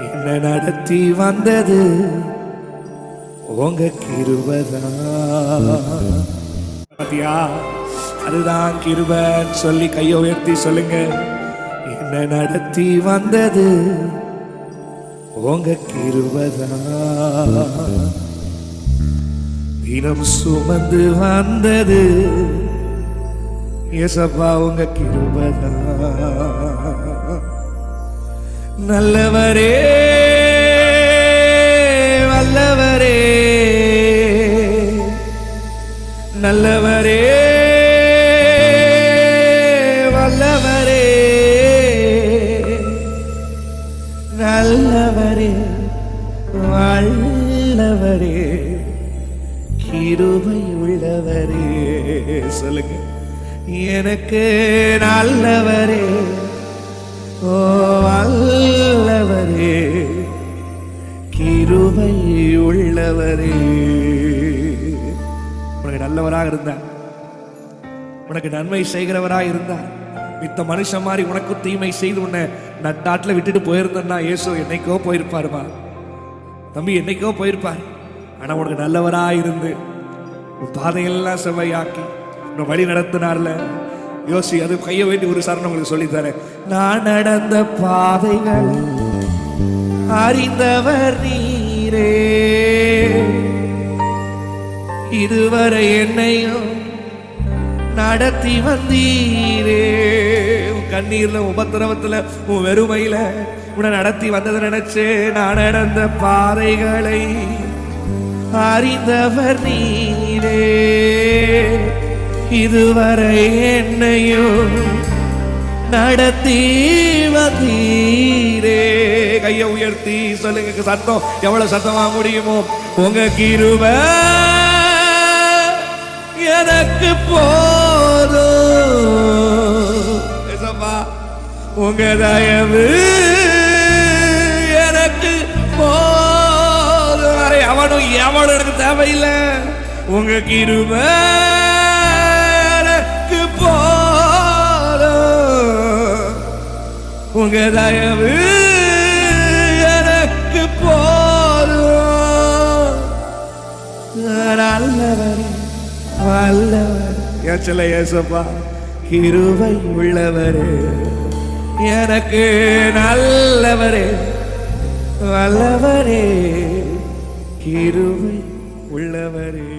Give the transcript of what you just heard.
என்ன நடத்தி வந்தது உங்க கிருபைதான். அதுதான் கிருபைன்னு சொல்லி கையை உயர்த்தி சொல்லுங்க. என்ன நடத்தி வந்தது உங்க கிருபைதான். தினம் சுமந்து வந்தது ஏசப்பா உங்க கிருபைதான். நல்லவரே வல்லவரே நல்லவரே வல்லவரே நல்லவரே வல்லவரே கிருபை உள்ளவரே. சொல்லுங்க. எனக்கு நல்லவரே ஓ வல்லவரே கிருபை உள்ளவரே. உனக்கு நல்லவராக இருந்தார், உனக்கு நன்மை செய்கிறவராக இருந்தார். மித்த மனுஷன் மாதிரி உனக்கு தீமை செய்து உன்னை நட்டாட்டில் விட்டுட்டு போயிருந்தா இயேசு என்னைக்கோ போயிருப்பாருமா தம்பி, என்னைக்கோ போயிருப்பார். ஆனா உனக்கு நல்லவராக இருந்து உன் பாதையெல்லாம் செவ்வையாக்கி உன்னை வழி நடத்தினார்ல. யோசி, அது கைய வேண்டி ஒரு சரணம் உங்களுக்கு சொல்லித்தரேன். நான் நடந்த பாதைகள் அறிந்தவர் நீரே, இதுவரை என்னையும் நடத்தி வந்தீரே. உன் கண்ணீர்ல உபத்திரவத்துல உன் வெறுமையில உன்னை நடத்தி வந்ததை நினைச்சே. நான் நடந்த பாதைகளை அறிந்தவர் நீரே, இதுவரை என்னையும் நடத்தி வந்தீரே. கையை உயர்த்தி சொல்லுங்க. சத்தம் எவ்வளவு சத்தமா முடியுமோ. உங்க கிருபை எனக்கு போதும், உங்க தயவு எனக்கு போதும். அவனும் எவனும் எனக்கு தேவையில்லை. உங்க கிருபை எனக்கு போதும், உங்க தயவு எனக்கு போதும். நல்லவரே வல்லவர் ஏச்சல ஏசப்பா கிருபை உள்ளவரே, எனக்கு நல்லவரே வல்லவரே கிருபை உள்ளவரே.